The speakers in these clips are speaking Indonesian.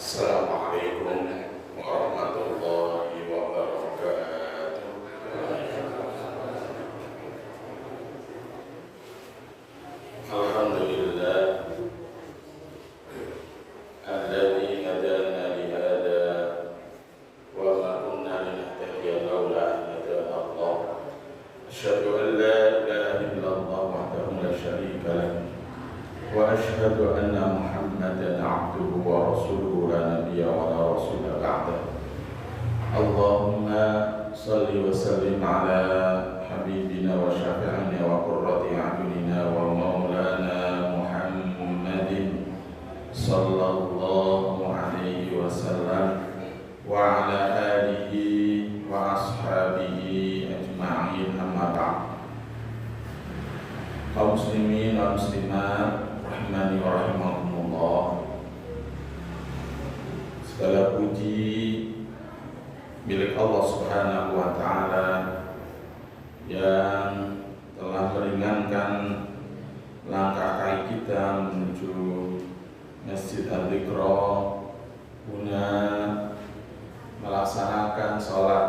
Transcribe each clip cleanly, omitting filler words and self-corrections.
Assalamualaikum warahmatullahi wabarakatuh. Alhamdulillah alladzi hadana li hada wa ma kunna linahtadiya laula an hadana Allah. Asyhadu an la ilaha illallah wahdahu la syarika lahu wa asyhadu anna Muhammadan abduhu wa rasuluhu la nabiyya wa la rasula ba'dah. Allahumma salli wa sallim ala habibina wa syafi'ina wa qurrati a'yunina wa maulana Muhammadin sallallahu alaihi wasallam wa ala alihi wa ashabihi ajma'in, amma ba'd. Kaum muslimin wa muslimat rahimani wa rahimakumullah, segala puji milik Allah Subhanahu wa ta'ala yang telah meringankan langkah kaki kita menuju Masjid Al-Iqra guna melaksanakan sholat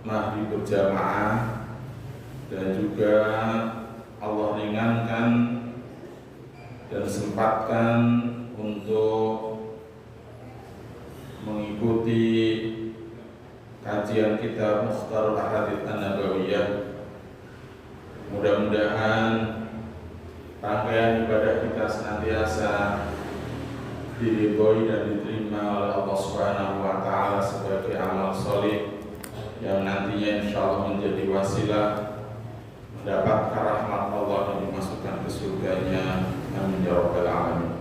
maghrib berjamaah, dan juga Allah ringankan dan sempatkan untuk mengikuti kajian kitab Mukhtarul Ahadits An-Nabawiyah. Mudah-mudahan rangkaian ibadah kita senantiasa diridhoi dan diterima oleh Allah Subhanahu wa ta'ala sebagai amal sholih yang nantinya insyaallah menjadi wasilah mendapatkan rahmat Allah dan dimasukkan ke surganya. Amin ya rabbal alamin.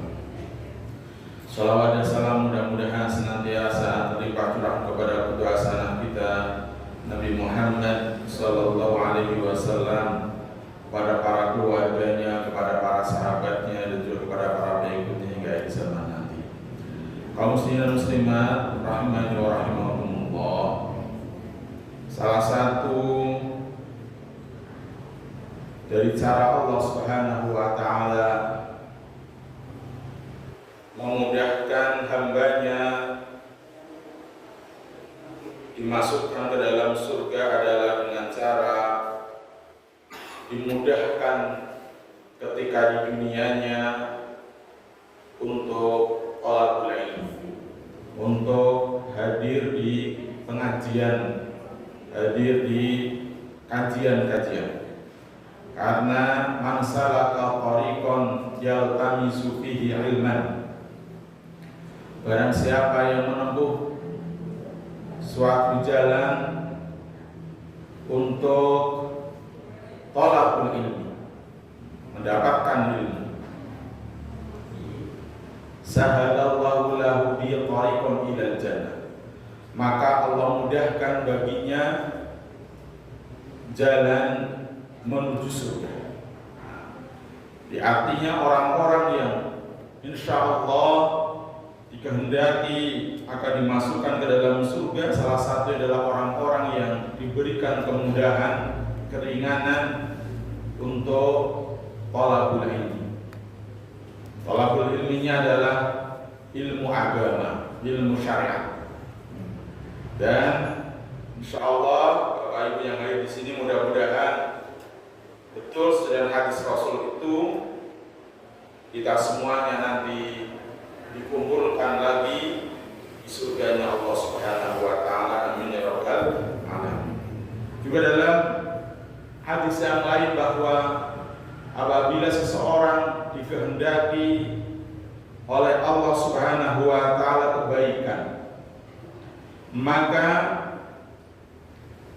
Salawat dan salam mudah-mudahan senantiasa terlimpah curah kepada putra hasanah kita Nabi Muhammad sallallahu alaihi wasallam, kepada para keluarganya, kepada para sahabatnya, dan juga kepada para pengikutnya hingga akhir zaman nanti. Kaum muslimin dan muslimat rahimani wa rahimakumullah, salah satu dari cara Allah Subhanahu wa ta'ala memudahkan hambanya dimasukkan ke dalam surga adalah dengan cara dimudahkan ketika di dunianya untuk thalabul ilmi, untuk hadir di pengajian, hadir di kajian-kajian. Karena man salaka tariqan yaltamisu fihi ilman, barang siapa yang menempuh suatu jalan untuk thalabul ilmi, mendapatkan ilmu, sahalallahu lahu bi tariqan ilal jannah, maka Allah mudahkan baginya jalan menuju surga. Artinya orang-orang yang insya Allah dikehendaki akan dimasukkan ke dalam surga, salah satu adalah orang-orang yang diberikan kemudahan, keringanan untuk thalabul ilmi. Thalabul ilminya adalah ilmu agama, ilmu syariat. Dan insya Allah Bapak Ibu yang hadir di sini, mudah-mudahan betul sedang hadis Rasul itu kita semuanya nanti dikumpulkan lagi di surganya Allah Subhanahu wa ta'ala. Amin ya rabbal alamin. Juga dalam hadis yang lain bahwa apabila seseorang dikehendaki oleh Allah Subhanahu wa ta'ala kebaikan, maka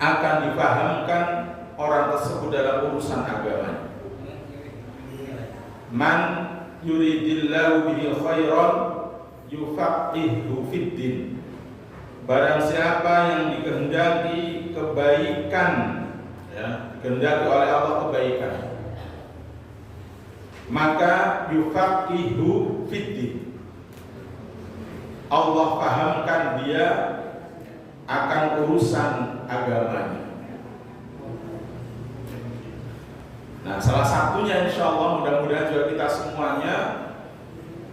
akan dipahamkan orang tersebut dalam urusan agama. Man yuridillahu bihi khairan yufaqihu fiddin, barang siapa yang dikehendaki kebaikan, ya, dikehendaki oleh Allah kebaikan, maka yufaqihu fiddin, Allah pahamkan dia akan urusan agamanya. Nah, salah satunya insya Allah mudah-mudahan juga kita semuanya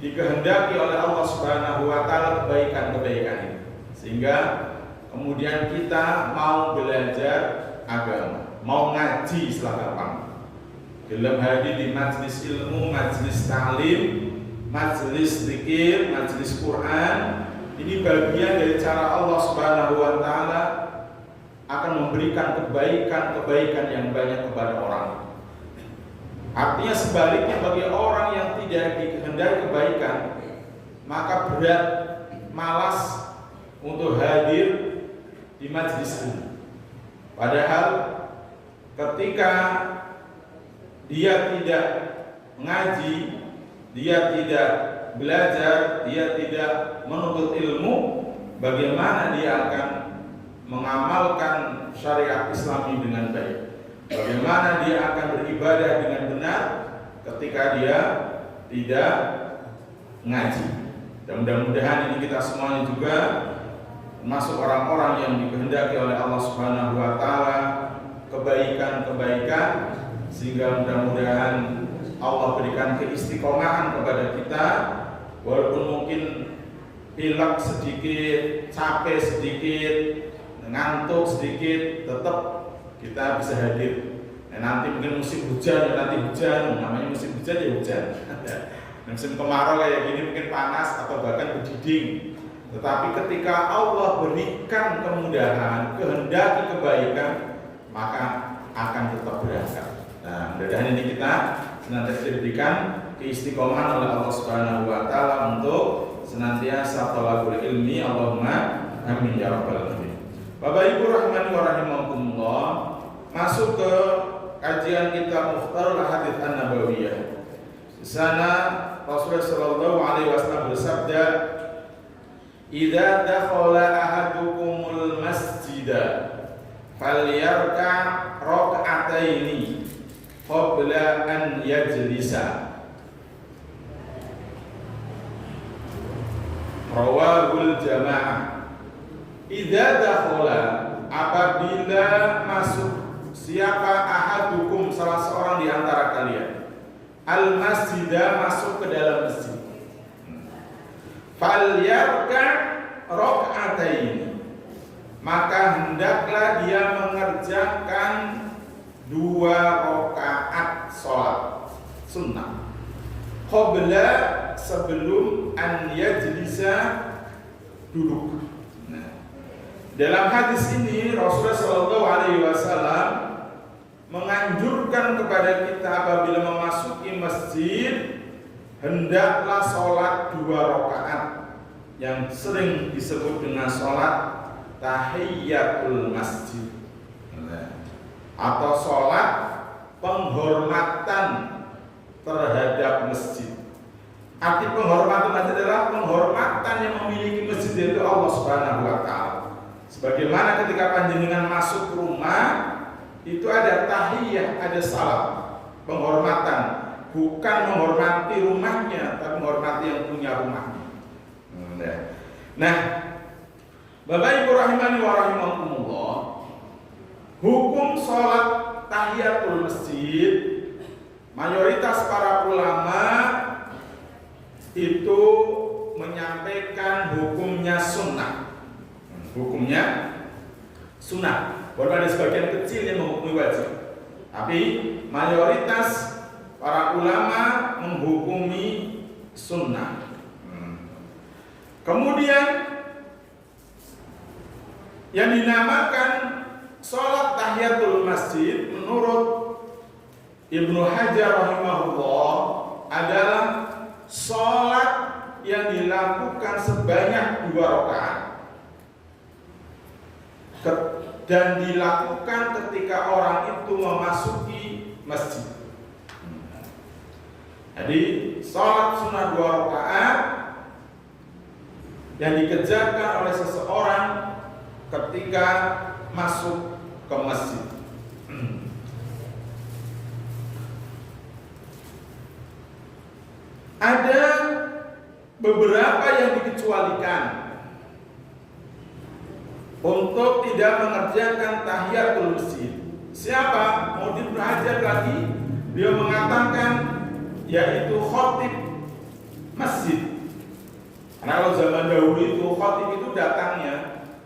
dikehendaki oleh Allah Subhanahu wa taala kebaikan-kebaikan ini. Sehingga kemudian kita mau belajar agama, mau ngaji istilah gampang. Dalam hadir di majelis ilmu, majelis ta'lim, majelis zikir, majelis Quran, ini bagian dari cara Allah Subhanahu wa taala akan memberikan kebaikan-kebaikan yang banyak kepada orang. Artinya sebaliknya bagi orang yang tidak dikehendaki kebaikan, maka berat, malas untuk hadir di majelis ini. Padahal ketika dia tidak mengaji, dia tidak belajar, dia tidak menuntut ilmu, bagaimana dia akan mengamalkan syariat Islami dengan baik? Bagaimana dia akan beribadah dengan benar ketika dia tidak ngaji? Dan mudah-mudahan ini kita semuanya juga masuk orang-orang yang dikehendaki oleh Allah Subhanahu wa taala kebaikan-kebaikan, sehingga mudah-mudahan Allah berikan keistiqomahan kepada kita, walaupun mungkin pilek sedikit, capek sedikit, ngantuk sedikit, tetap kita bisa hadir. Nanti mungkin musim hujan, nanti hujan, namanya musim hujan ya hujan. Musim kemarau kayak gini mungkin panas atau bahkan berdiding. Tetapi ketika Allah berikan kemudahan, kehendaki kebaikan, maka akan tetap berangkat. Nah, mudah-mudahan ini kita senantiasa diberikan keistiqomahan oleh Allah Subhanahu wa taala untuk senantiasa thalabul ilmi. Allahumma amin ya rabbal alamin. Bapak Ibu rahimani wa rahimakumullah, masuk ke kajian kitab Mukhtarul Ahadits An-Nabawiyah. Di sana Rasulullah sallallahu alaihi wasallam bersabda, "Idza dakhala ahadukumul masjida falyarka rak'ataini qabla an yajlisa." Rawahul jamaah. Idza dakhala, apabila masuk siapa ahadukum, salah seorang di antara kalian, al masjidah, masuk ke dalam masjid, falyarka rak'ataini, maka hendaklah dia mengerjakan 2 rakaat sholat sunnah, qabla, sebelum, an yajlisa, duduk. Dalam hadis ini Rasulullah Shallallahu Alaihi Wasallam menganjurkan kepada kita apabila memasuki masjid hendaklah sholat 2 rakaat yang sering disebut dengan sholat tahiyatul masjid atau sholat penghormatan terhadap masjid. Arti penghormatan adalah penghormatan yang memiliki masjid, yaitu Allah Subhanahu wa taala. Sebagaimana ketika panjenengan masuk rumah itu ada tahiyah, ada salam, penghormatan, bukan menghormati rumahnya, tapi menghormati yang punya rumahnya. Nah, Bapak Ibu rahimani wa rahimakumullah, hukum sholat tahiyatul masjid, mayoritas para ulama itu menyampaikan hukumnya sunnah. Hukumnya sunnah, walaupun ada sebagian kecil yang menghukumi wajib, tapi mayoritas para ulama menghukumi sunnah. Kemudian yang dinamakan sholat tahiyatul masjid menurut Ibnu Hajar rahimahullah adalah sholat yang dilakukan sebanyak 2 rakaat dan dilakukan ketika orang itu memasuki masjid. Jadi sholat sunnah 2 rakaat yang dikerjakan oleh seseorang ketika masuk ke masjid. Ada beberapa yang dikecualikan untuk tidak mengerjakan tahiyatul masjid. Siapa? Mau Ibnu Hajar lagi, dia mengatakan yaitu khotib masjid. Karena kalau zaman dahulu itu khatib itu datangnya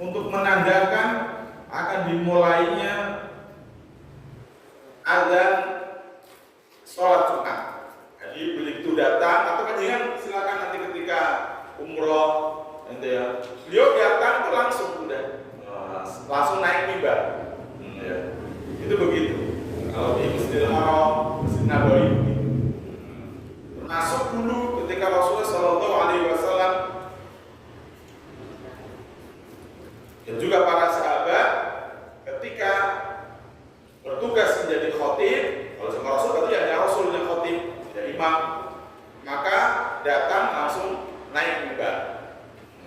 untuk menandakan akan dimulainya azan sholat Jumat. Jadi begitu datang atau kan silakan nanti ketika umroh nanti ya, beliau datang itu langsung langsung naik mimbar. Ya. Itu begitu. Kalau di Masjidil Haram, Masjid Nabawi begitu. Termasuk dulu ketika Rasulullah Shallallahu Alaihi Wasallam dan juga para sahabat ketika bertugas menjadi khatib, kalau sama Rasul berarti ada Rasul yang khatib, ya imam, maka datang langsung naik mimbar.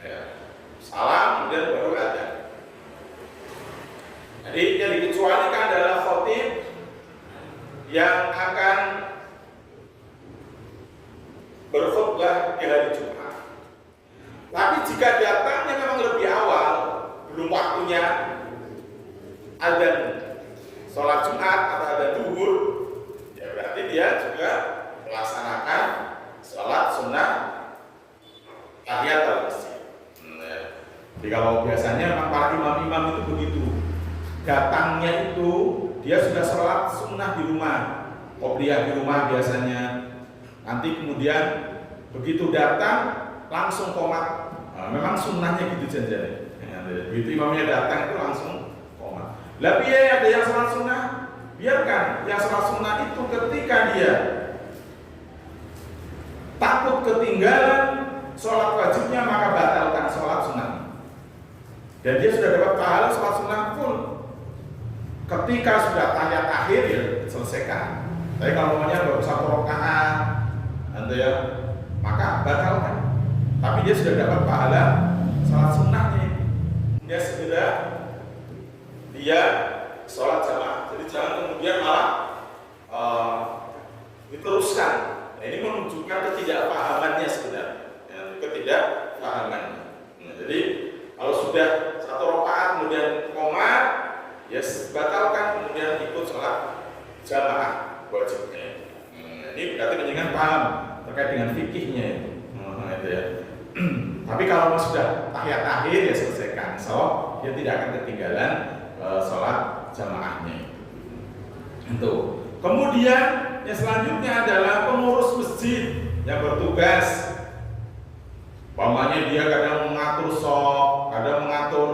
Ya. Salam kemudian baru ada. Jadi yang dikecualikan adalah khatib yang akan berkhutbah di hari Jumat. Tapi jika datangnya memang lebih awal, belum waktunya azan sholat Jumat atau azan zuhur, ya berarti dia juga melaksanakan sholat sunnah tahiyatul masjid. Jadi kalau biasanya memang para imam-imam itu begitu, datangnya itu dia sudah sholat sunnah di rumah, qobliyah di rumah biasanya. Nanti kemudian begitu datang langsung qomat. Nah, memang sunnahnya gitu saja. Begitu imamnya datang itu langsung qomat. Tapi ya ada yang sholat sunnah, biarkan yang sholat sunnah itu ketika dia takut ketinggalan sholat wajibnya maka batalkan sholat sunnah. Dan dia sudah dapat pahala sholat sunnah pun. Ketika sudah tahiyat akhir ya selesaikan. Tapi kalau namanya baru satu rakaat, nanti ya, maka batalkan. Tapi dia sudah dapat pahala sholat sunnahnya. Dia segera dia sholat jamaah. Jadi jangan kemudian malah diteruskan. Nah, ini menunjukkan ketidakpahamannya sebenarnya, ya, ketidakpahamannya. Nah, jadi kalau sudah satu rakaat kemudian qomat, ya batalkan kemudian ikut sholat jamaah wajibnya. Ini berarti menjenengan paham terkait dengan fikihnya itu. Itu ya. Tapi kalau sudah tahiyat akhir ya selesaikan, so dia tidak akan ketinggalan sholat jamaahnya. Itu. Kemudian yang selanjutnya adalah pengurus masjid yang bertugas. Umpamanya dia kadang mengatur sok, kadang mengatur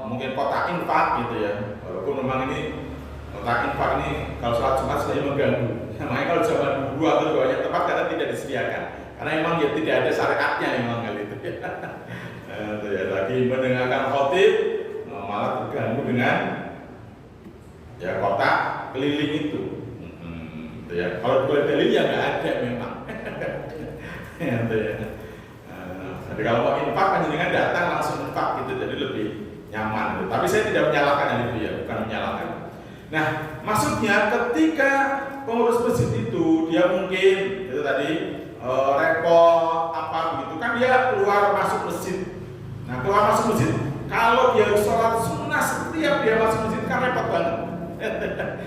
mungkin kotak infak gitu ya. Walaupun memang ini kotak infak ini kalau sholat Jumat sebenarnya mengganggu. Makanya kalau zaman dulu atau banyak tempat karena tidak disediakan. Karena memang ya tidak ada syariatnya memang kali itu. Ya, lagi mendengarkan khotib malah terganggu dengan ya kotak keliling itu. Ya, kalau boleh dalil ya nggak ada memang. Ya. Jadi kalau mau infak panjenengan datang langsung infak gitu, jadi lebih nyaman. Gitu. Tapi saya tidak menyalahkan hal itu ya, bukan menyalahkan. Nah, maksudnya ketika pengurus masjid itu dia mungkin itu tadi repot apa begitu kan dia keluar masuk masjid. Nah, keluar masuk masjid kalau dia sholat sunnah setiap dia masuk masjid kan repot banget.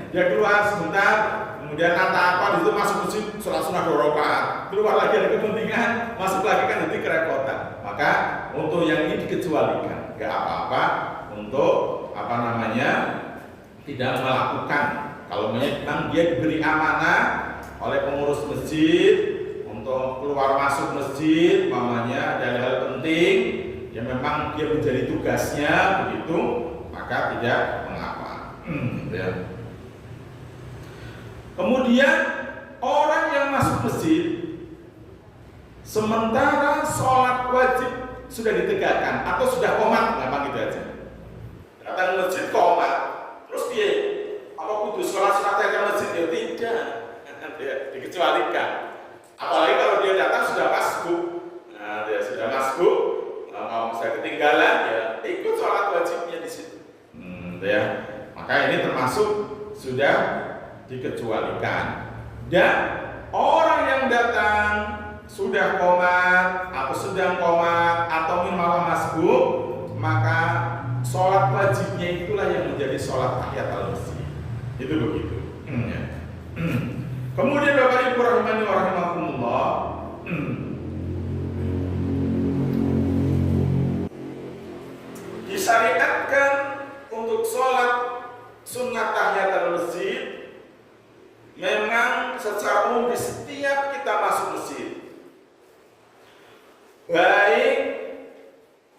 Dia keluar sebentar, kemudian kata apa di situ masuk masjid sholat sunnah 2 rakaat, keluar lagi ada kepentingan, masuk lagi kan nanti kerepotan. Maka untuk yang ini dikecualikan, nggak apa-apa untuk apa namanya tidak melakukan. Kalau memang dia diberi amanah oleh pengurus masjid untuk keluar masuk masjid, mamanya ada hal penting yang memang dia menjadi tugasnya begitu, maka tidak mengapa. Ya. Kemudian orang yang masuk masjid sementara sholat wajib sudah ditegakkan atau sudah qomat, gampang gitu aja. Datang masjid qomat, terus dia apa kudu sholat sunat masjid ya tidak, ya, dikecualikan. Apalagi kalau dia datang sudah masbuk, nah dia sudah masbuk, kalau sudah ketinggalan ya ikut sholat wajibnya di situ. Ya. Maka ini termasuk sudah dikecualikan. Dan orang yang datang sudah qomat atau sedang qomat atau malah masbuk, maka sholat wajibnya itulah yang menjadi sholat tahiyatul masjid. Itu begitu. Kemudian Bapak Ibu rahimani wa rahimakumullah, secara umum di setiap kita masuk masjid, baik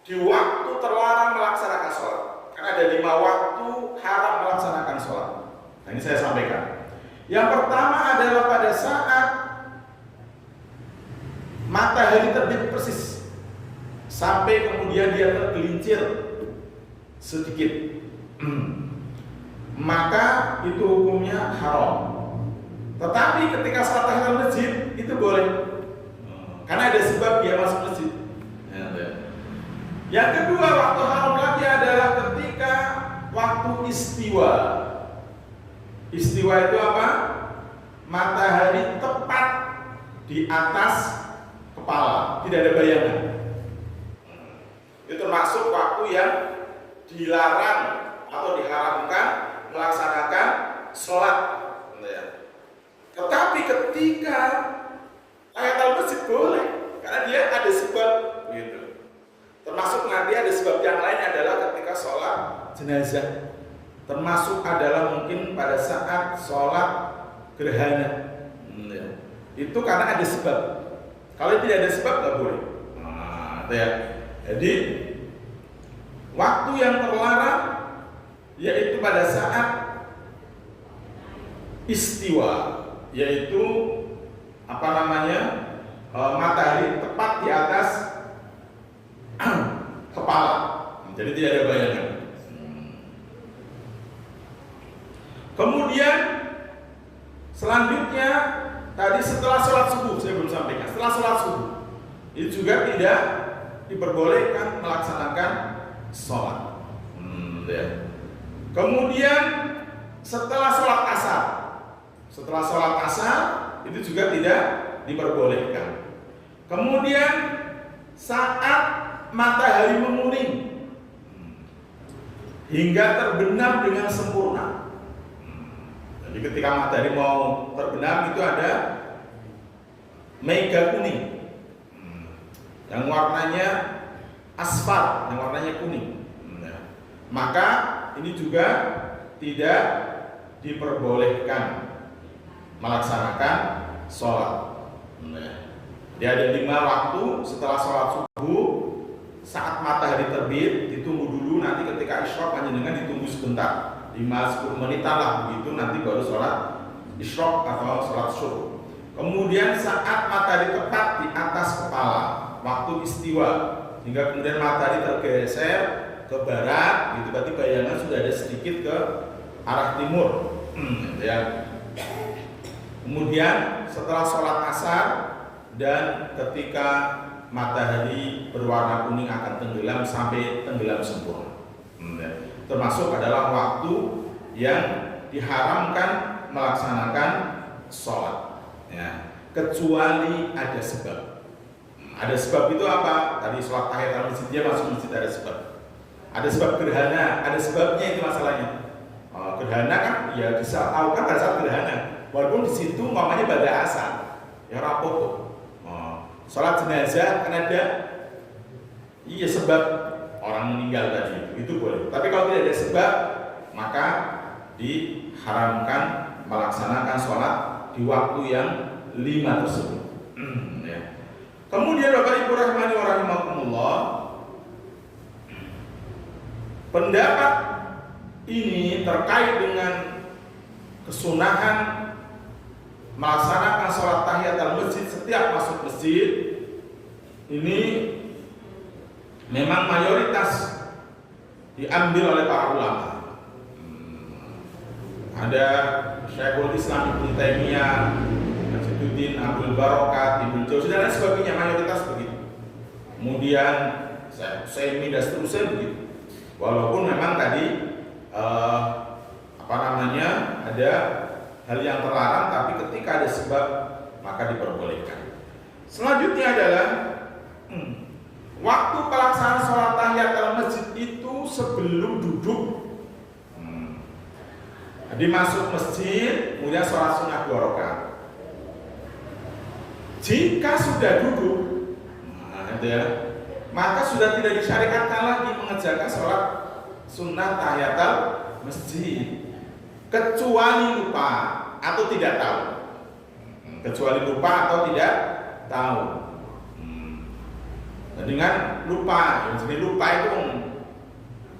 di waktu terlarang melaksanakan sholat, karena ada 5 waktu haram melaksanakan sholat. Nah, ini saya sampaikan. Yang pertama adalah pada saat matahari terbit persis sampai kemudian dia tergelincir sedikit, maka itu hukumnya haram. Tetapi ketika sholat tahiyatul masjid itu boleh, karena ada sebab dia masuk masjid. Yang kedua waktu haram lagi adalah ketika waktu istiwa. Istiwa itu apa? Matahari tepat di atas kepala, tidak ada bayangan. Itu termasuk waktu yang dilarang atau diharamkan melaksanakan sholat. Tetapi ketika tahiyatul masjid boleh, karena dia ada sebab gitu. Termasuk nanti ada sebab yang lain adalah ketika sholat jenazah. Termasuk adalah mungkin pada saat sholat gerhana. Itu karena ada sebab. Kalau tidak ada sebab nggak boleh. Jadi waktu yang terlarang yaitu pada saat istiwa, yaitu matahari tepat di atas kepala, jadi tidak ada bayangan. Kemudian selanjutnya tadi setelah sholat subuh, saya belum sampaikan, setelah sholat subuh itu juga tidak diperbolehkan melaksanakan sholat. Kemudian setelah sholat asar itu juga tidak diperbolehkan. Kemudian saat matahari menguning hingga terbenam dengan sempurna. Jadi ketika matahari mau terbenam itu ada mega kuning, yang warnanya asfar, yang warnanya kuning. Maka ini juga tidak diperbolehkan melaksanakan sholat. Jadi ada 5 waktu setelah sholat subuh, saat matahari terbit ditunggu dulu, nanti ketika isyraq panjenengan ditunggu sebentar, 5-10 menitan lah begitu, nanti baru sholat isyraq atau sholat syuruq. Kemudian saat matahari tepat di atas kepala, waktu istiwa, hingga kemudian matahari tergeser ke barat, gitu, berarti bayangan sudah ada sedikit ke arah timur. Kemudian setelah sholat asar dan ketika matahari berwarna kuning akan tenggelam sampai tenggelam sempurna. Termasuk adalah waktu yang diharamkan melaksanakan sholat, kecuali ada sebab. Ada sebab itu apa? Tadi sholat tahiyatul masjid, dia masuk masjid ada sebab. Ada sebab gerhana, ada sebabnya itu masalahnya. Gerhana kan ya bisa tahu kan pada saat gerhana, walaupun di situ mamanya pada asar, ya rapopo. Sholat jenazah kan ada, iya sebab orang meninggal tadi itu boleh. Tapi kalau tidak ada sebab, maka diharamkan melaksanakan sholat di waktu yang 5 tersebut. Kemudian Bapak Ibu rahimani wa rahimakumullah, pendapat ini terkait dengan kesunahan melaksanakan sholat tahiyatul masjid setiap masuk masjid ini memang mayoritas diambil oleh para ulama. Ada Syekhul Islam Ibnu Taimiyah, Nasruddin Abdul Barokat, Ibnu Jauzi dan lain sebagainya, mayoritas begitu. Kemudian Semi dan seterusnya begitu. Walaupun memang tadi ada hal yang terlarang, tapi ketika ada sebab maka diperbolehkan. Selanjutnya adalah waktu pelaksanaan sholat tahiyatul masjid itu sebelum duduk. Jadi masuk masjid, kemudian sholat sunnah 2 rakaat. Jika sudah duduk, maka sudah tidak disyariatkan lagi mengerjakan sholat sunnah tahiyatul masjid, kecuali lupa atau tidak tahu. kecuali lupa atau tidak tahu. Dan dengan lupa, jadi lupa itu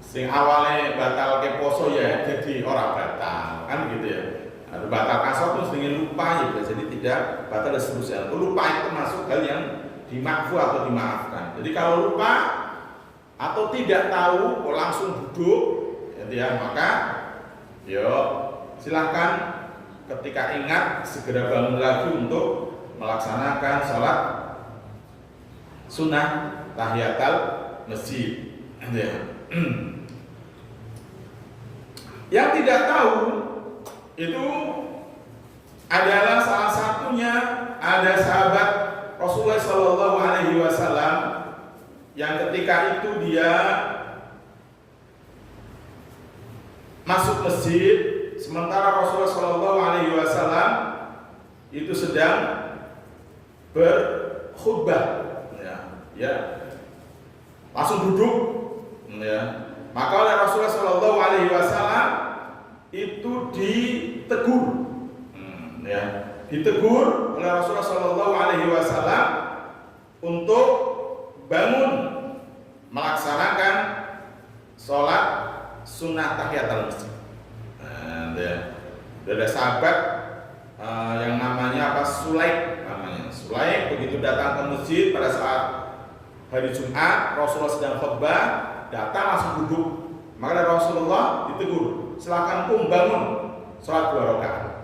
sing awalnya batal ke poso ya jadi orang batal kan gitu ya. Batal kasar itu dengan lupa ya jadi tidak batal dan seterusnya. Lupa itu termasuk hal yang dimakfu atau dimaafkan. Jadi kalau lupa atau tidak tahu langsung duduk ya, maka yo silahkan ketika ingat segera bangun lagi untuk melaksanakan sholat sunnah tahiyatul masjid ya. Yang tidak tahu itu adalah salah satunya ada sahabat Rasulullah Shallallahu Alaihi Wasallam yang ketika itu dia masuk masjid sementara Rasulullah Shallallahu Alaihi Wasallam itu sedang berkhutbah, ya, langsung duduk, ya. Maka oleh Rasulullah Shallallahu Alaihi Wasallam itu ditegur, ya, ditegur oleh Rasulullah Shallallahu Alaihi Wasallam untuk bangun melaksanakan sholat sunnah tahiyatul masjid. Ada sahabat yang namanya apa, Sulaik namanya. Sulaik begitu datang ke masjid pada saat hari Jumat, Rasulullah sedang khutbah, datang langsung duduk. Maka Rasulullah ditegur, silakan bangun sholat 2 rakaat.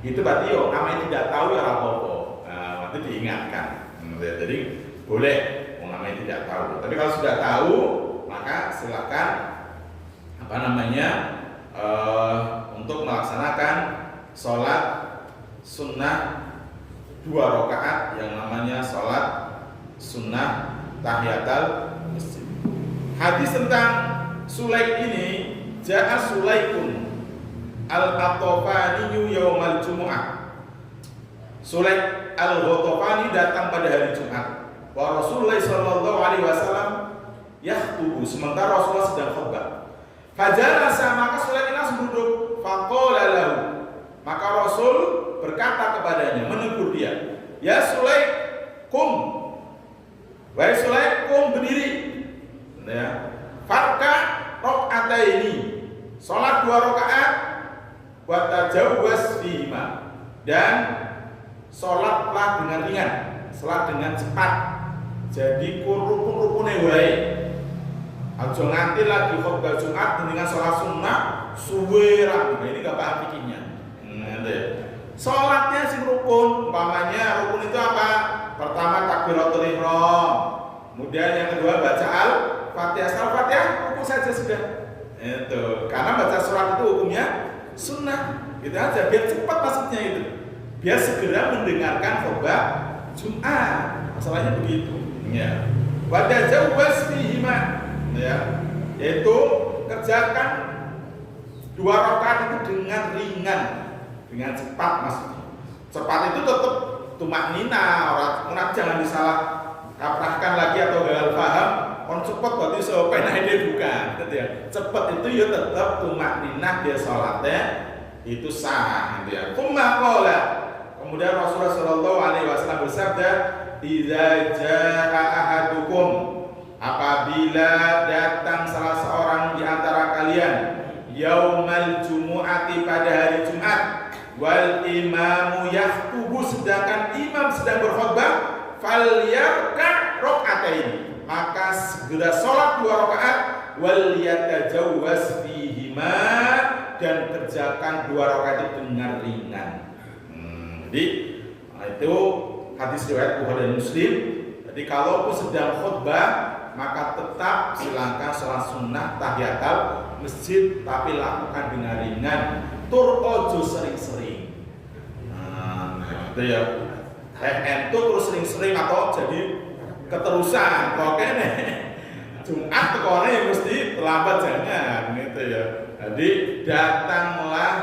Itu berarti namanya tidak tahu ya apa-apa. Nanti diingatkan. Jadi boleh, namanya tidak tahu. Tapi kalau sudah tahu, maka silakan untuk melaksanakan sholat sunnah 2 rakaat yang namanya sholat sunnah tahiyatul masjid. Hadis tentang Sulaik ini, ja'a Sulaikun al-Ghatafani yaumal Jumu'ah. Sulaik al-Ghatafani datang pada hari Jumat. Wa Rasulullah sallallahu alaihi wasallam yakhutubu, sementara Rasulullah sedang khutbah. Fajalasa, maka Sulaik langsung duduk. Faqala lahu, maka Rasul berkata kepadanya, menegur dia, ya Sulaik, kum. Wahai Sulaik, kum, berdiri. Ya. Farka rakaataini, salat 2 rakaat, wa tajawwaz fihima, dan salatlah dengan ringan, salat dengan cepat. Jadi rukun-rukune wae. Aja nganti lagi khutbah Jumat dengan salat sunnah suwe ra. Ini enggak paham fikihnya. Salatnya sing rukun, umpamanya rukun itu apa? Pertama takbiratul ihram. Kemudian yang kedua baca Al-Fatihah. Al-Fatihah rukun saja sudah. Itu. Karena baca surat itu hukumnya sunnah. Gitu aja biar cepat maksudnya itu. Biar segera mendengarkan khutbah Jumat. Masalahnya begitu. Ya. Wa tajawwaz fihima. Ya. Yaitu kerjakan 2 rakaat itu dengan ringan, dengan cepat maksudnya. Cepat itu tetap tumaknina, orang jangan disalah kaprahkan lagi atau gagal paham. Kon cepat berarti sepena ide bukan, gitu ya. Cepat itu ya tetap tumaknina dia salatnya itu sah, gitu ya. Qala, kemudian Rasulullah Shallallahu Alaihi Wasallam bersabda, idza jaa ahadukum, apabila datang salah seorang di antara kalian yaumal jumu'ati pada hari Jumat, wal imamu yaktubu, sedangkan imam sedang berkhutbah, falyarka' raka'ataini, maka segera sholat 2 rakaat, wal yatajawwaz fihima, dan kerjakan 2 rakaat itu dengan ringan. Jadi itu hadis riwayat Bukhari dan Muslim. Jadi kalaupun sedang khutbah, maka tetap silakan sholat sunnah tahiyatul masjid, tapi lakukan dengan ringan. Tur ojo sering-sering. Itu ya. Itu terus sering-sering atau jadi keterusan. Kok kene Jumat tekone mesti terlambat jangan, gitu ya. Jadi datanglah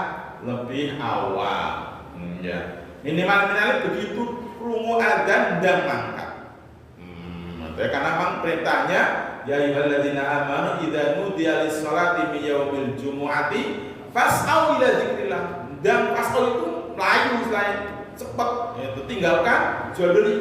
lebih awal. Ya. Minimal begitu krungu adzan ndang mangkat. Karena memang perintahnya ya ayyuhalladzina amanu idza nudiya lis-sholati min yaumil jumu'ati fas'au ila dzikrillah. Dan fas'au itu melayu selain cepet, itu tinggalkan jual beli.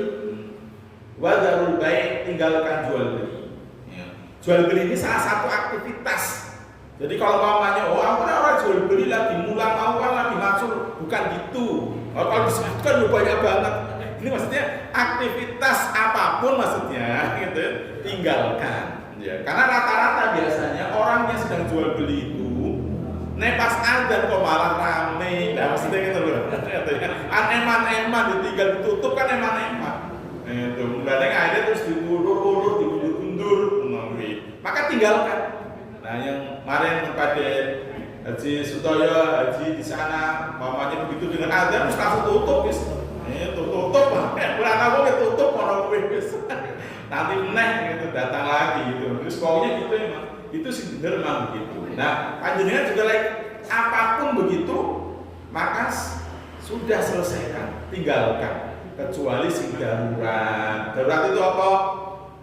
Wadarul baik, tinggalkan jual beli. Ya. Jual beli ini salah satu aktivitas. Jadi kalau mamanya, orang jual beli lagi mulang awal lagi masuk, bukan gitu. Kalau disebutkan banyak banget. Ini maksudnya aktivitas apapun maksudnya, gitu, tinggalkan. Ya. Karena rata-rata biasanya orang yang sedang jual beli itu, pas adzan kok malah rame, nah maksudnya gitu loh. Eman-eman ditinggal ditutup kan eman-eman. Itu, kadang ada terus diulur-ulur, diundur-undur, maka tinggalkan. Nah yang kemarin kepada Haji Sutoyo, Haji di sana, mamanya begitu dengan adzan, terus langsung tutup, bis. Tutup, bulan aku tutup, mau bis. Nanti meneh gitu datang lagi gitu. Terus pokoknya gitu emang, itu sih bener memang begitu. Nah, panjenengan juga apapun begitu, maka sudah selesaikan, tinggalkan. Kecuali sing darurat. Darurat itu apa?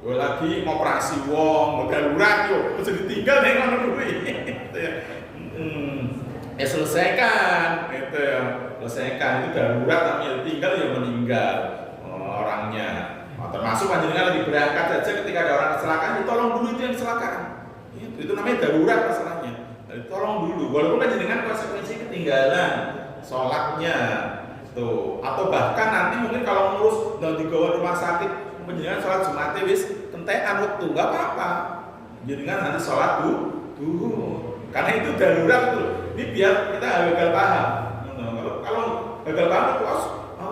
Gue lagi operasi wong, darurat yo, mesti ditinggal nih ngono kuwi. Ya selesaikan, gitu ya. Selesaikan itu darurat, tapi tinggal ya meninggal orangnya. Termasuk panjenengan lagi berangkat saja ketika ada orang kecelakaan, tolong dulu itu yang kecelakaan. Itu namanya darurat masalahnya. Tolong dulu, walaupun panjenengan konsekuensi ketinggalan sholatnya. Tuh, atau bahkan nanti mungkin kalau ngurus dan digawa rumah sakit panjenengan sholat Jumatnya wis kentekan waktu, nggak apa-apa. Panjenengan nanti sholat dulu. Karena itu darurat tuh. Ini biar kita gagal paham. Kalau gagal paham itu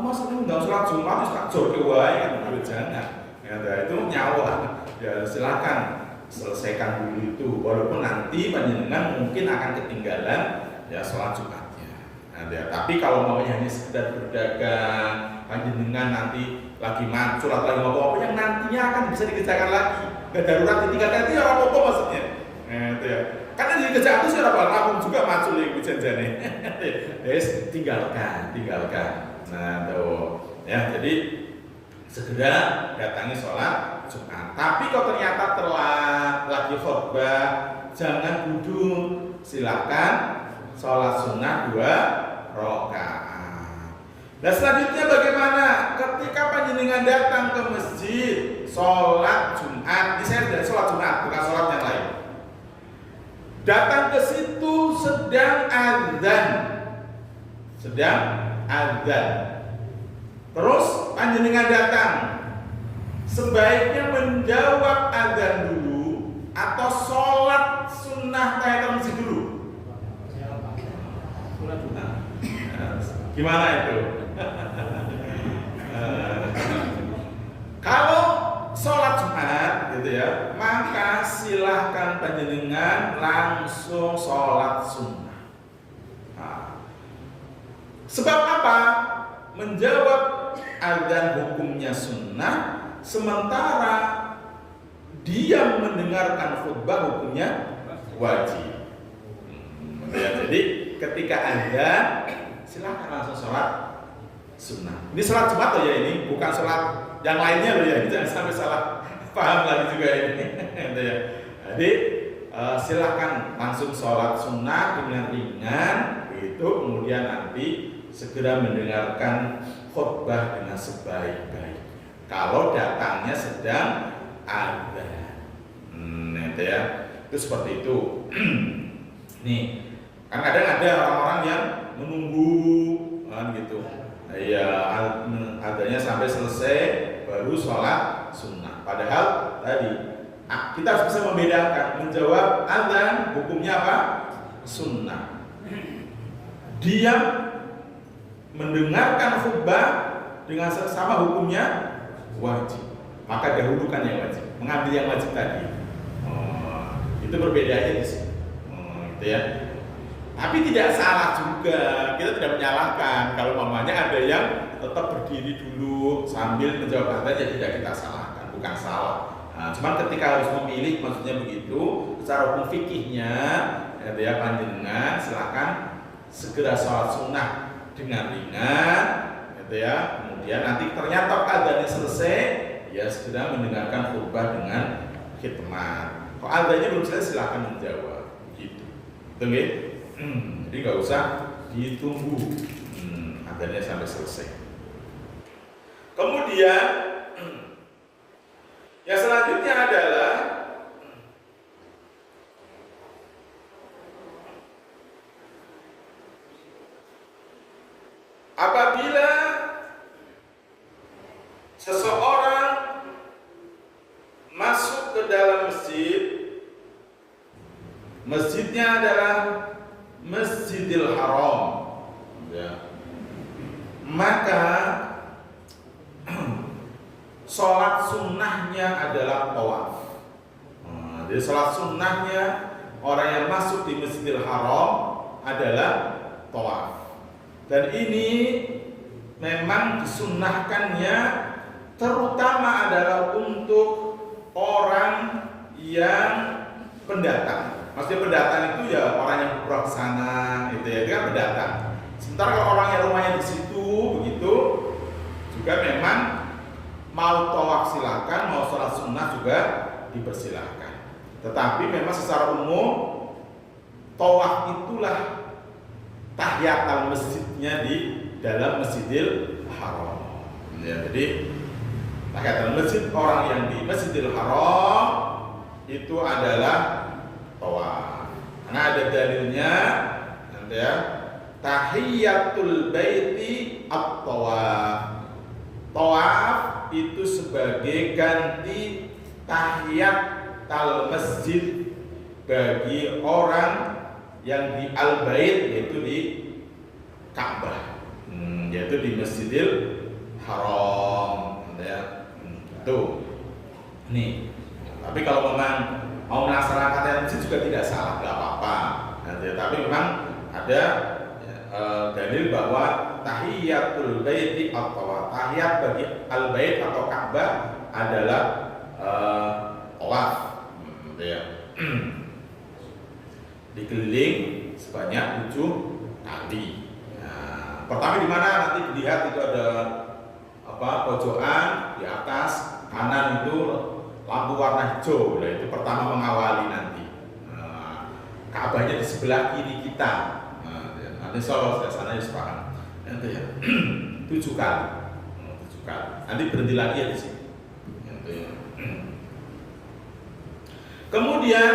masa ini nggak sholat Jumat itu takjur kewae kan jangan. Ya, itu nyawa. Ya silakan selesaikan dulu itu. Walaupun nanti panjenengan mungkin akan ketinggalan ya sholat Jumat. Ya, tapi kalau maunya hanya sekedar berdagang, panjenengan nanti lagi mancul atau lagi apa-apa yang nantinya akan bisa dikerjakan lagi, nggak darurat ditinggalkan itu orang apa maksudnya? Itu ya. Karena dikerjakan itu sudah apa juga mancul yang janjane. tinggalkan. Nah, tuh. Ya, jadi segera datangi sholat Jumat. Tapi kalau ternyata telat lagi khutbah, jangan duduk, silakan sholat sunnah 2 rakaat. Nah selanjutnya bagaimana? Ketika panjenengan datang ke masjid sholat Jumat, ini saya tidak sholat Jumat, bukan sholat yang lain. Datang ke situ sedang adzan. Terus panjenengan datang, sebaiknya menjawab adzan dulu atau sholat sunnah tahiyatul masjid dulu. Gimana itu? Kalau sholat Jumat gitu ya, maka silahkan panjenengan langsung sholat sunnah. Sebab apa? Menjawab adzan hukumnya sunnah, sementara dia mendengarkan khutbah hukumnya wajib. Ya, jadi ketika adzan silahkan langsung sholat sunnah. Ini sholat Jumat loh ya, ini bukan sholat yang lainnya loh ya, jangan sampai salah paham lagi juga ini. Jadi silahkan langsung sholat sunnah dengan ringan, itu kemudian nanti segera mendengarkan khutbah dengan sebaik-baik. Kalau datangnya sedang adzan, itu ya, itu seperti itu. Nih, kan kadang ada orang-orang yang menunggu kan gitu. Ya adanya sampai selesai baru sholat sunnah. Padahal tadi kita harus bisa membedakan. Menjawab adzan hukumnya apa? Sunnah. Dia mendengarkan khutbah dengan sama hukumnya wajib. Maka dahulukan yang wajib, mengambil yang wajib tadi. Itu perbedaannya di sini. Gitu ya. Tapi tidak salah juga, kita tidak menyalahkan kalau mamanya ada yang tetap berdiri dulu sambil menjawab adzan, ya tidak kita salahkan, bukan salah. Nah, cuman ketika harus memilih, maksudnya begitu, secara hukum fikihnya, ya panjenengan silakan segera sholat sunnah dengan ringan, gitu ya. Kemudian nanti ternyata adzannya selesai, ya segera mendengarkan khutbah dengan khidmat. Kalau adzannya belum selesai, silakan menjawab, gitu. Jadi nggak usah ditunggu. adanya sampai selesai. Kemudian yang selanjutnya adalah apabila seseorang masuk ke dalam masjid, masjidnya adalah Masjidil Haram, ya, maka sholat sunnahnya adalah tawaf. Jadi sholat sunnahnya orang yang masuk di Masjidil Haram adalah tawaf. Dan ini memang disunnahkannya terutama adalah untuk orang yang pendatang. Maksudnya pendatang itu ya orang yang umrah ke sana, gitu ya, itu kan pendatang. Sementara kalau orang yang rumahnya di situ begitu juga memang mau tawaf silakan, mau sholat sunnah juga dipersilahkan. Tetapi memang secara umum tawaf itulah tahiyatul masjidnya di dalam Masjidil Haram. Ya, jadi tahiyatul masjid orang yang di Masjidil Haram itu adalah tawaf. Karena ada dalilnya, nanti ya, tahiyatul baiti at-tawaf. Tawaf itu sebagai ganti tahiyatul masjid bagi orang yang di Al-Bait, yaitu di Ka'bah, yaitu di Masjidil Haram, ya. Tuh. Nih. Tapi kalau memang mau melaksanakan tahiyatul masjid juga tidak salah, nggak apa-apa. Tapi memang ada dalil bahwa tahiyatul baiti atau tahiyat bagi Al-Bait atau Ka'bah adalah tawaf, ya. Dikeliling sebanyak 7 kali. Nah, pertama di mana nanti dilihat itu ada pojokan di atas kanan itu lampu warna hijau. Nah, itu pertama mengawali nanti. Ka'bahnya di sebelah kiri kita. Nanti kalau sudah sana sepaham. Nanti ya 7 kali. 7 kali. Nanti berhenti lagi ya di sini. Nanti ya. Kemudian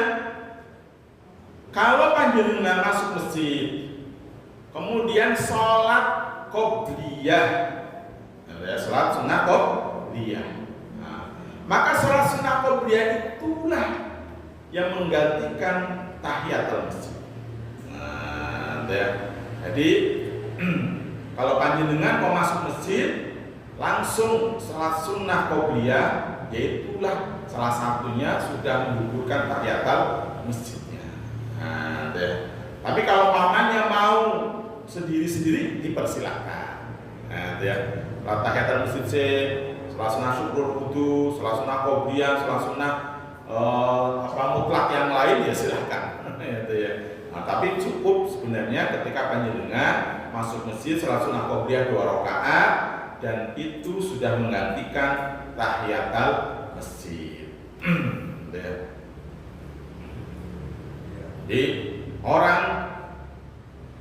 kalau panjenengan masuk masjid, kemudian sholat qobliyah, sholat sunnah qobliyah, maka sholat sunnah qobliyah itulah yang menggantikan tahiyatul masjid. Jadi kalau panjenengan mau masuk masjid, langsung sholat sunnah qobliyah, yaitulah salah satunya sudah menggugurkan tahiyatul masjidnya. Tapi kalau pamannya mau sendiri-sendiri dipersilakan. Tahiyatul masjid, sholat sunnah syukur wudu, sholat sunnah qobliyah, sholat sunnah mutlak yang lain ya silahkan. Tapi cukup sebenarnya ketika panjenengan masuk masjid sholat sunnah qobliyah 2 rakaat dan itu sudah menggantikan tahiyatul masjid. Jadi orang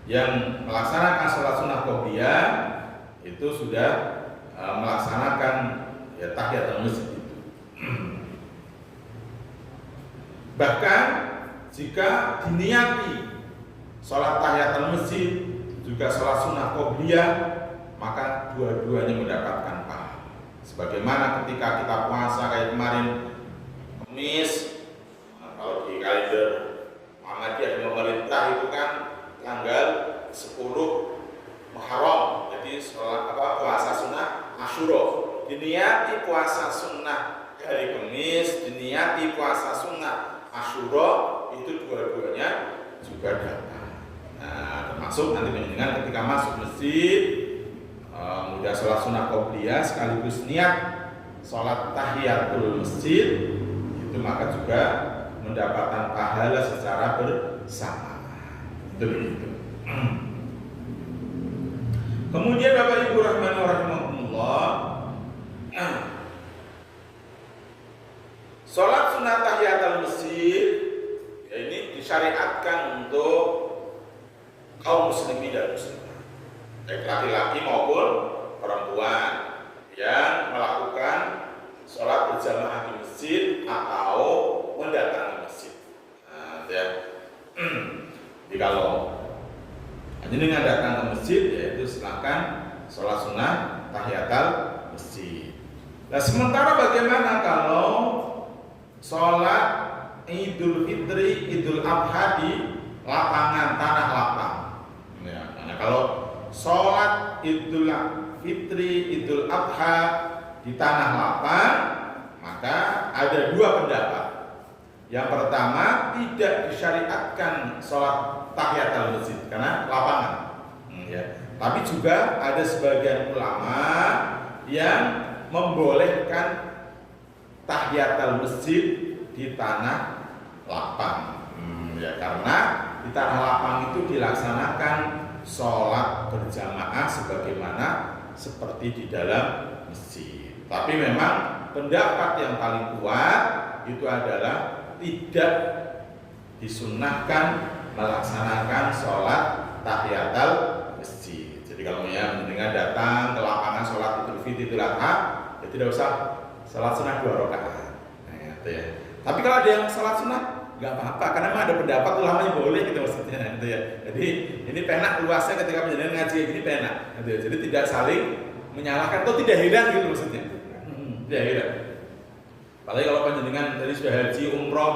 yang melaksanakan sholat sunnah qobliyah itu sudah melaksanakan ya tahiyatul masjid itu. Bahkan jika diniati sholat tahiyatul masjid juga sholat sunnah qobliyah, maka dua-duanya mendapatkan pahala. Sebagaimana ketika kita puasa kayak kemarin Kamis, kalau di kalender Muhammadiyah pemerintah itu kan tanggal 10 Muharram, jadi sholat puasa sunnah Asyura. Diniati puasa sunnah hari Kamis, diniati puasa sunnah Asyura, itu dua-duanya juga datang. Nah, termasuk nanti panjenengan ketika masuk masjid, kemudian sholat sunnah qobliyah sekaligus niat sholat tahiyatul masjid, itu maka juga mendapatkan pahala secara bersamaan. Itu begitu. Kemudian Bapak Ibu rahimani wa rahimakumullah, sholat sunnah tahiyatul masjid ya ini disyariatkan untuk kaum muslimin dan muslimah, baik laki-laki maupun jenengan datang ke masjid, yaitu silakan sholat sunnah tahiyatul masjid. Nah, sementara bagaimana kalau sholat Idul Fitri, Idul Adha di lapangan tanah lapang? Ya, nah, kalau sholat Idul Fitri, Idul Adha di tanah lapang, maka ada dua pendapat. Yang pertama, tidak disyariatkan sholat tahiyatul masjid karena lapangan. Ya. Tapi juga ada sebagian ulama yang membolehkan tahiyatul masjid di tanah lapang. Ya, karena di tanah lapang itu dilaksanakan sholat berjamaah sebagaimana seperti di dalam masjid. Tapi memang pendapat yang paling kuat itu adalah tidak disunnahkan melaksanakan sholat tahiyatul masjid. Jadi kalau mendengar datang ke lapangan sholat Idul Fitri, Idul Adha, ya tidak usah sholat sunnah 2 rakaat. Nah, gitu ya. Tapi kalau ada yang sholat sunnah, nggak apa-apa, karena memang ada pendapat ulamanya boleh gitu maksudnya. Gitu ya. Jadi ini penak luasnya ketika penjelasan ngaji ini penak. Gitu ya. Jadi tidak saling menyalahkan atau tidak heran gitu maksudnya. Tidak heran. Apalagi kalau panjenengan tadi sudah haji umroh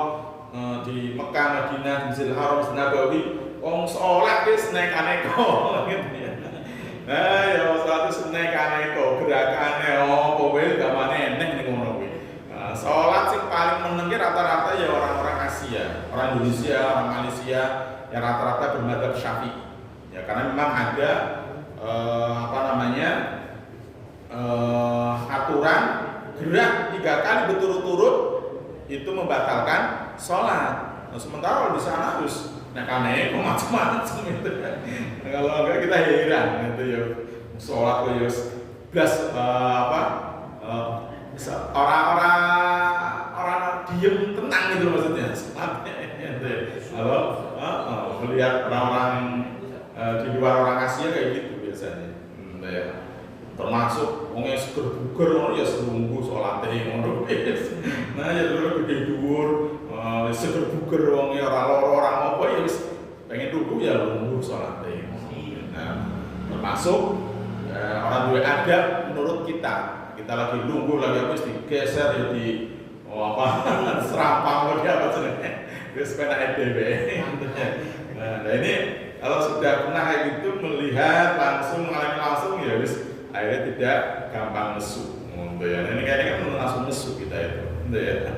di Mekah, Madinah, di Masjidil Haram, Masjid Nabawi, wong sholat wis naik aneko gitu ya. Nah, ya sholat wis naik aneko, gerakane opo wae gamane eneng ning ngono kuwi. Sholat sing paling meneng rata-rata ya orang-orang Asia, orang Indonesia, orang Malaysia yang rata-rata bermadzhab Syafi'i. Ya karena memang ada aturan gerak 3 kali berturut-turut itu membatalkan sholat. Nah, sementara kalau di sana harus naik macam-macam gitu. Nah, kalau enggak kita heran gitu ya. Sholat kok ya blas orang diem tenang gitu maksudnya. Sholatnya gitu. Kalau melihat orang-orang di luar orang Asia kayak gitu biasanya. Ya. Termasuk wong yang seger buger ngono ya selungguh salate ngono wis. Nah ya dulu gede dhuwur, seger buger wong ya ora lara ora apa ya wis pengen tuku ya lungguh salate. Nah, termasuk orang duwe adab menurut kita. Kita lagi lungguh lagi habis digeser ya di serapang lagi apa jenenge. Wis penak dhewe. Nah, ini kalau sudah pernah kayak gitu melihat langsung mengalami langsung ya wis akhirnya tidak gampang nesu, gitu ya. Ini kayaknya kan langsung nesu kita itu, gitu ya.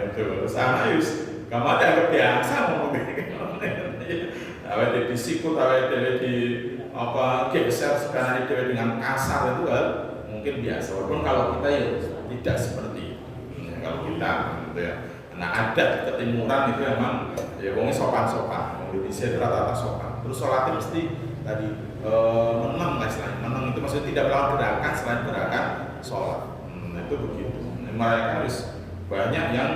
Itu sama yus, kamu ada yang biasa ngomong gitu. Awet disikut, awet di geser sekarang itu dengan kasar itu kan mungkin biasa. Walaupun kalau kita ya tidak seperti itu. Kalau kita, gitu ya. Nah adat ketimuran itu memang ya wongnya sopan-sopan, Indonesia rata-rata sopan. Terus sholatnya mesti tadi menang lah istilahnya. Menang itu maksudnya tidak melakukan gerakan selain gerakan sholat. Itu begitu. Mereka harus banyak yang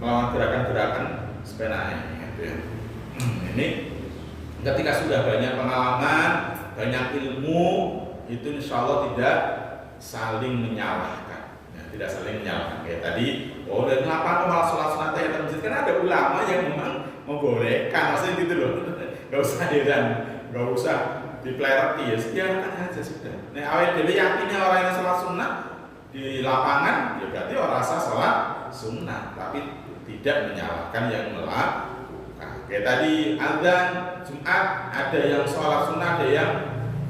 melakukan gerakan-gerakan sebenarnya. Gitu ya. Ini ketika sudah banyak pengalaman, banyak ilmu, itu insya Allah tidak saling menyalahkan. Ya, tidak saling menyalahkan. Kayak tadi, dari kenapa malah sholat sunat tahiyatul masjid? Karena ada ulama yang memang membolehkan, maksudnya gitu loh. Gak usah heran, gak usah diplereti ya, biarkan aja sudah. Nah, awal dhewe yakinnya orang yang sholat sunnah di lapangan, ya berarti orang rasa sholat sunnah, tapi tidak menyalahkan yang melakukan. Kayak tadi azan Jumat, ada yang sholat sunnah, ada yang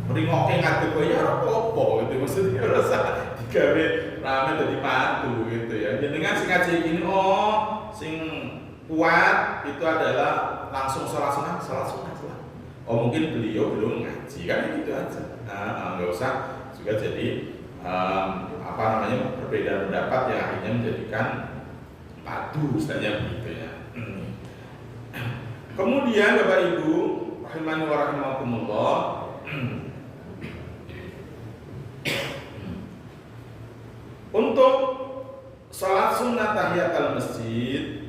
meringoke ngadeg ya apa-apa gitu, maksudnya rasa digawe rame dadi patu gitu ya. Jenengan sing ngaji ini sing kuat itu adalah langsung sholat sunnah. Oh mungkin beliau belum ngaji kan gitu aja. Nah, nggak usah juga jadi perbedaan pendapat yang akhirnya menjadikan padu misalnya begitu ya. Kemudian Bapak Ibu rahimani wa rahimakumullah, untuk sholat sunnah tahiyatul masjid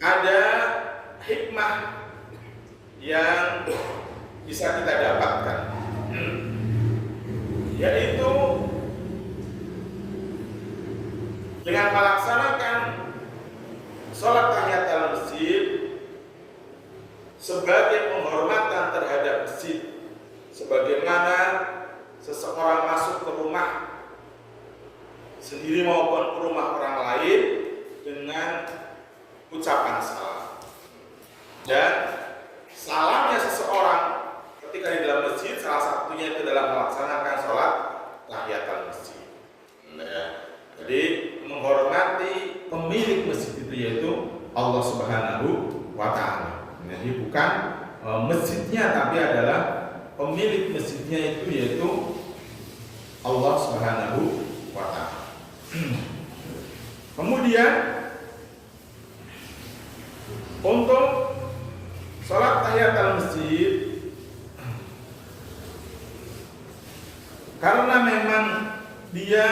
ada hikmah yang bisa kita dapatkan, yaitu dengan melaksanakan sholat tahiyatul masjid sebagai penghormatan terhadap masjid, sebagaimana seseorang masuk ke rumah sendiri maupun ke rumah orang lain dengan ucapan salam. Dan salamnya seseorang ketika di dalam masjid salah satunya itu dalam melaksanakan sholat tahiyatul masjid. Jadi menghormati pemilik masjid itu yaitu Allah Subhanahu wa Ta'ala. Jadi bukan masjidnya, tapi adalah pemilik masjidnya itu yaitu Allah Subhanahu wa Ta'ala. Kemudian untuk sholat tahiyatul masjid, karena memang dia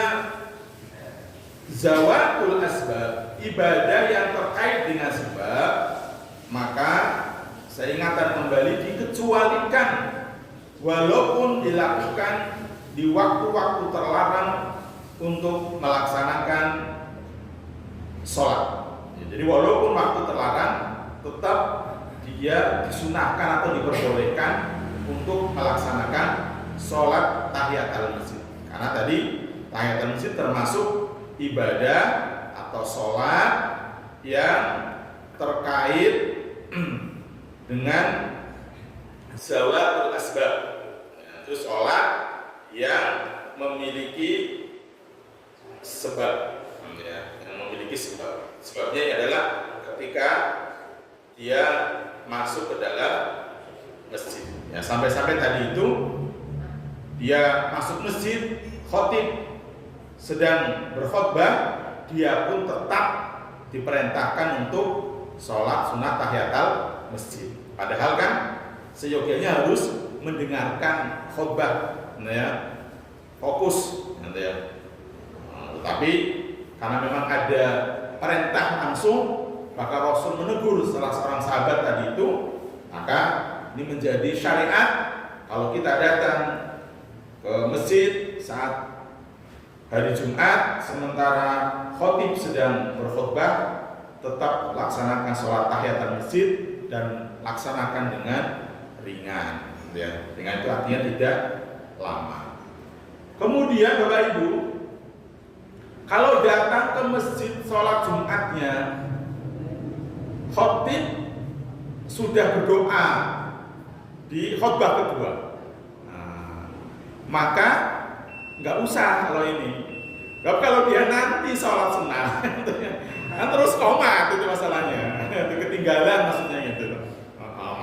zawatul asbab, ibadah yang terkait dengan sebab, maka saya ingatkan kembali, dikecualikan walaupun dilakukan di waktu-waktu terlarang untuk melaksanakan sholat. Jadi walaupun waktu terlarang, tetap dia disunahkan atau diperbolehkan untuk melaksanakan sholat tahiyatul masjid. Karena tadi tahiyatul masjid termasuk ibadah atau sholat yang terkait dengan zawatul asbab. Itu sholat yang memiliki sebab, yang memiliki sebab. Sebabnya adalah ketika dia masuk ke dalam masjid. Ya, sampai-sampai tadi itu dia masuk masjid, khotib sedang berkhutbah, dia pun tetap diperintahkan untuk sholat sunat tahiyatul masjid. Padahal kan seyogianya harus mendengarkan khutbah, ya, fokus, ya. Tapi karena memang ada perintah langsung, maka Rasul menegur salah seorang sahabat tadi itu, maka ini menjadi syariat. Kalau kita datang ke masjid saat hari Jumat sementara khotib sedang berkhutbah, tetap laksanakan sholat tahiyatul masjid dan laksanakan dengan ringan, ya. Dengan itu artinya tidak lama. Kemudian Bapak Ibu, kalau datang ke masjid sholat Jumatnya, khotib sudah berdoa di khutbah kedua, maka nggak usah kalau ini. Kalau dia nanti sholat sunnah, kan terus komat itu masalahnya, itu ketinggalan maksudnya gitu.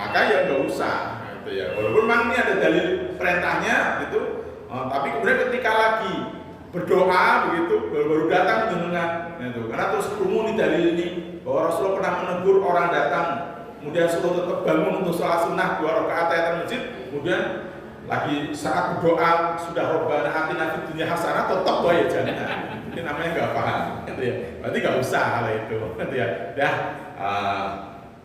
Maka ya nggak usah, gitu ya. Walaupun memang ini ada dalil perintahnya, gitu. Tapi kemudian ketika lagi berdoa begitu, baru datang mendengar, gitu. Karena terus umum di dalil ini bahwa Rasulullah pernah menegur orang datang, kemudian suruh tetap bangun untuk sholat sunnah 2 rakaat tahiyatul masjid, kemudian lagi saat berdoa sudah Rabbana atina fid dunya hasanah, tetap ya jangan. Ini namanya nggak paham, gitu ya. Berarti nggak usah hal itu, gitu ya. Dah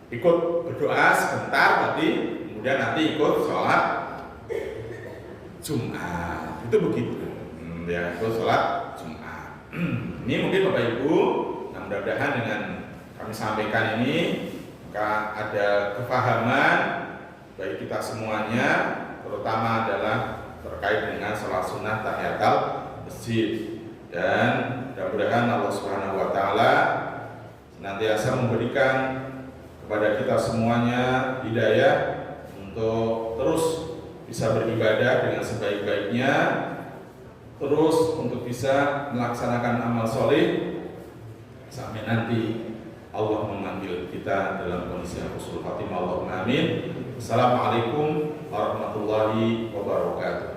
ikut berdoa sebentar, berarti kemudian nanti ikut sholat Jumat. Itu begitu, ya, ikut sholat Jumat. Ini mungkin Bapak Ibu, mudah-mudahan dengan kami sampaikan ini, maka ada kepahaman bagi kita semuanya, terutama adalah terkait dengan sholat sunnah tahiyatul masjid. Dan mudah-mudahan Allah Subhanahu wa Ta'ala senantiasa memberikan kepada kita semuanya hidayah untuk terus bisa beribadah dengan sebaik-baiknya, terus untuk bisa melaksanakan amal soleh sampai nanti Allah memanggil kita dalam kondisi husnul khatimah. Allahumma amin. Assalamualaikum warahmatullahi wabarakatuh.